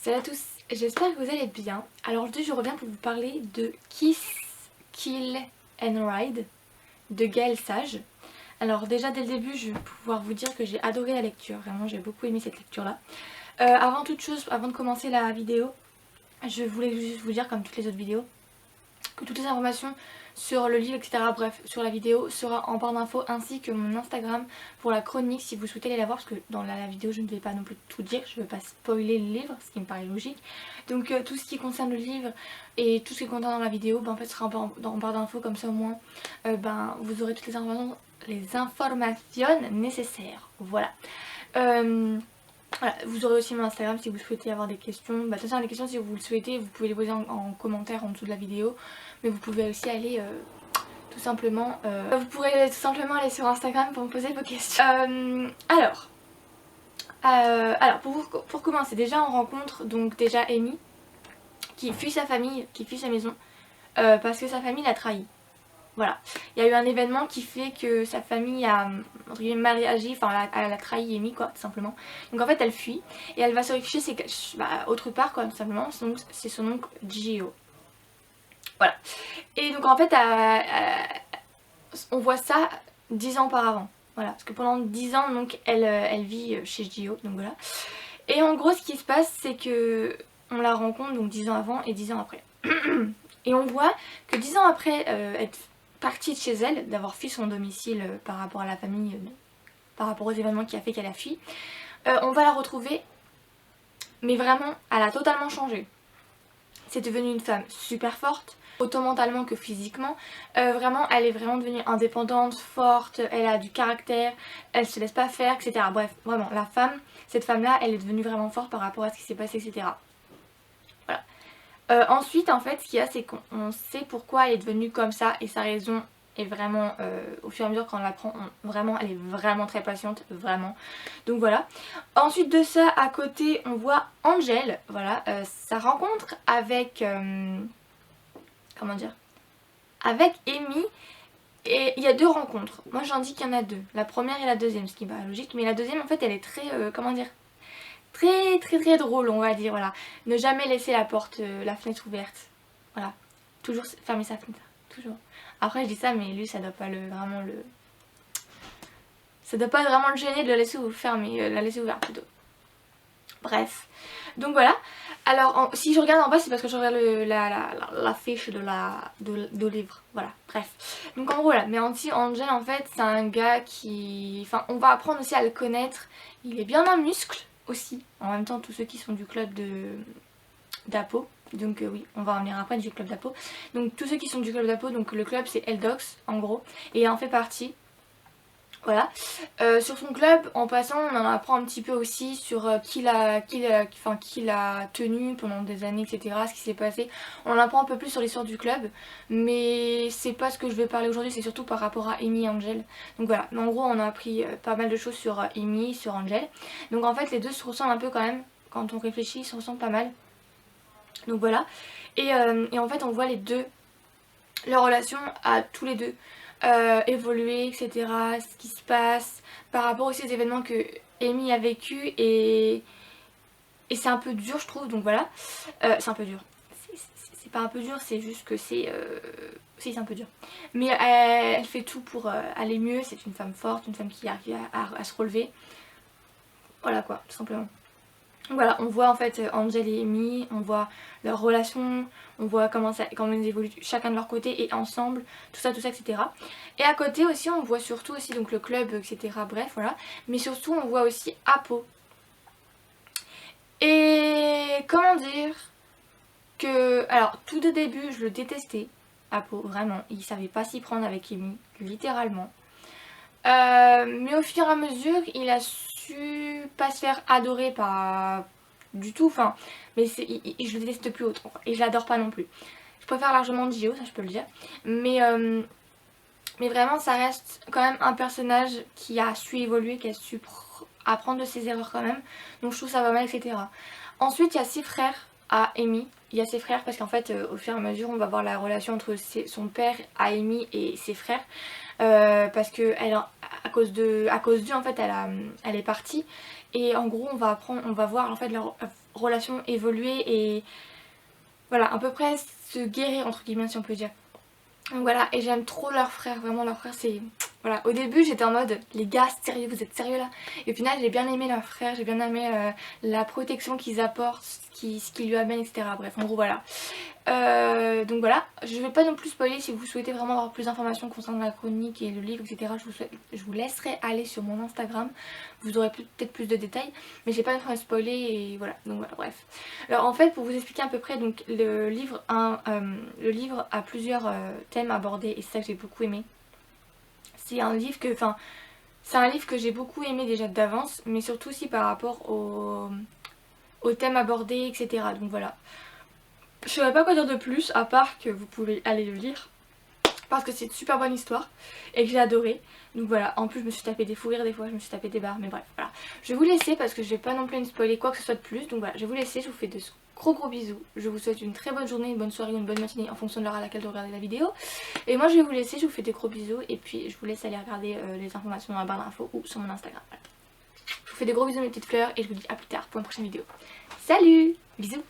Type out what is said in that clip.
Salut à tous, j'espère que vous allez bien. Alors aujourd'hui je reviens pour vous parler de Kiss, Kill and Ride de Gaël Sage. Alors déjà dès le début je vais pouvoir vous dire que j'ai adoré la lecture, vraiment j'ai beaucoup aimé cette lecture là. Avant toute chose, avant de commencer la vidéo, je voulais juste vous dire comme toutes les autres vidéos que toutes les informations sur le livre, etc. bref, sur la vidéo sera en barre d'infos ainsi que mon Instagram pour la chronique si vous souhaitez aller la voir parce que dans la vidéo je ne vais pas non plus tout dire, je ne vais pas spoiler le livre, ce qui me paraît logique. Donc tout ce qui concerne le livre et tout ce qui est contenu dans la vidéo en fait sera en barre d'infos, comme ça au moins vous aurez toutes les informations nécessaires. Voilà. Voilà, vous aurez aussi mon Instagram si vous souhaitez avoir des questions. De toute façon, les questions si vous le souhaitez, vous pouvez les poser en commentaire en dessous de la vidéo. Mais vous pouvez aussi aller tout simplement... vous pourrez tout simplement aller sur Instagram pour me poser vos questions. Alors pour commencer, déjà on rencontre donc déjà Amy qui fuit sa famille, qui fuit sa maison parce que sa famille l'a trahi. Voilà, il y a eu un événement qui fait que sa famille a mal réagi, enfin elle a trahi Amy quoi, tout simplement. Donc en fait elle fuit et elle va se réfugier autre part quoi, tout simplement. Donc c'est son oncle Gio. Voilà. Et donc en fait on voit ça 10 ans auparavant. Voilà, parce que pendant 10 ans donc elle vit chez Gio, donc voilà. Et en gros ce qui se passe c'est que on la rencontre donc 10 ans avant et 10 ans après. Et on voit que 10 ans après être partie de chez elle, d'avoir fui son domicile par rapport à la famille, par rapport aux événements qui a fait qu'elle a fui, on va la retrouver, mais vraiment, elle a totalement changé. C'est devenu une femme super forte, autant mentalement que physiquement. Vraiment, elle est vraiment devenue indépendante, forte, elle a du caractère, elle se laisse pas faire, etc. Bref, vraiment, cette femme-là, elle est devenue vraiment forte par rapport à ce qui s'est passé, etc. Voilà. Ensuite en fait ce qu'il y a c'est qu'on sait pourquoi elle est devenue comme ça et sa raison est vraiment au fur et à mesure quand on l'apprend vraiment elle est vraiment très patiente, vraiment. Donc voilà. Ensuite de ça à côté on voit Angel, voilà, sa rencontre avec comment dire, avec Amy. Et il y a deux rencontres, moi j'en dis qu'il y en a deux, la première et la deuxième, ce qui me paraît logique, mais la deuxième en fait elle est très comment dire, très drôle on va dire, voilà. Ne jamais laisser la fenêtre ouverte. Voilà. Toujours fermer sa fenêtre. Toujours. Après je dis ça mais lui ça doit pas ça doit pas vraiment le gêner de la laisser fermer, la laisser ouverte plutôt. Bref. Donc voilà. Alors si je regarde en bas c'est parce que je regarde la fiche de livre. Voilà. Bref. Donc en gros là, mais Angel en fait c'est un gars qui... Enfin on va apprendre aussi à le connaître. Il est bien un muscle aussi. En même temps tous ceux qui sont du club d'Apo. Donc oui, on va en venir après du club d'Apo. Donc tous ceux qui sont du club d'Apo, donc le club c'est Eldox en gros. Et il en fait partie. Voilà. Sur son club, en passant, on en apprend un petit peu aussi sur qui l'a tenu pendant des années, etc. Ce qui s'est passé. On apprend un peu plus sur l'histoire du club. Mais c'est pas ce que je vais parler aujourd'hui, c'est surtout par rapport à Amy et Angel. Donc voilà. Mais en gros, on a appris pas mal de choses sur Amy, sur Angel. Donc en fait, les deux se ressemblent un peu quand même. Quand on réfléchit, ils se ressemblent pas mal. Donc voilà. Et en fait, on voit leur relation à tous les deux. Évoluer, etc. Ce qui se passe par rapport aussi aux événements que Amy a vécu et c'est un peu dur je trouve, donc voilà. C'est un peu dur, c'est pas un peu dur, c'est juste que si c'est un peu dur, mais elle fait tout pour aller mieux. C'est une femme forte, une femme qui arrive à se relever, voilà quoi, tout simplement. Voilà, on voit en fait Angel et Amy, on voit leur relation, on voit comment ils évoluent chacun de leur côté et ensemble, tout ça, etc. Et à côté aussi, on voit surtout aussi donc le club, etc. Bref, voilà. Mais surtout, on voit aussi Apo. Et comment dire que... Alors, tout de début, je le détestais, Apo, vraiment. Il savait pas s'y prendre avec Amy, littéralement. Mais au fur et à mesure, il a su pas se faire adorer par du tout, enfin, mais je le déteste plus autant et je l'adore pas non plus. Je préfère largement Gio, ça je peux le dire, mais vraiment ça reste quand même un personnage qui a su évoluer, qui a su apprendre de ses erreurs quand même, donc je trouve ça pas mal, etc. Ensuite il y a ses frères à Amy, il y a ses frères parce qu'en fait au fur et à mesure on va voir la relation entre son père à Amy et ses frères. Parce que à cause d'eux en fait elle est partie et en gros on va voir en fait relation évoluer et voilà, à peu près se guérir entre guillemets si on peut dire. Donc voilà, et j'aime trop leur frère, vraiment leur frère c'est... Voilà, au début j'étais en mode les gars sérieux, vous êtes sérieux là? Et au final j'ai bien aimé leur frère, j'ai bien aimé la protection qu'ils apportent, ce qu'ils lui amènent, etc. Bref, en gros voilà. Donc voilà, je vais pas non plus spoiler. Si vous souhaitez vraiment avoir plus d'informations concernant la chronique et le livre, etc. Je vous laisserai aller sur mon Instagram, vous aurez peut-être plus de détails, mais j'ai pas envie de spoiler et voilà, donc voilà, bref. Alors en fait, pour vous expliquer à peu près, donc le livre a plusieurs thèmes abordés et c'est ça que j'ai beaucoup aimé. C'est un livre que, enfin, c'est un livre que j'ai beaucoup aimé déjà d'avance, mais surtout aussi par rapport au thème abordé, etc. Donc voilà. Je saurais pas quoi dire de plus à part que vous pouvez aller le lire parce que c'est une super bonne histoire et que j'ai adoré. Donc voilà, en plus je me suis tapé des fous rires des fois, je me suis tapé des barres, mais bref, voilà. Je vais vous laisser parce que je vais pas non plus me spoiler quoi que ce soit de plus. Donc voilà, je vais vous laisser, je vous fais de gros bisous. Je vous souhaite une très bonne journée, une bonne soirée ou une bonne matinée en fonction de l'heure à laquelle vous regardez la vidéo. Et moi je vais vous laisser, je vous fais des gros bisous et puis je vous laisse aller regarder les informations dans la barre d'infos ou sur mon Instagram. Voilà. Je vous fais des gros bisous mes petites fleurs et je vous dis à plus tard pour une prochaine vidéo. Salut, bisous.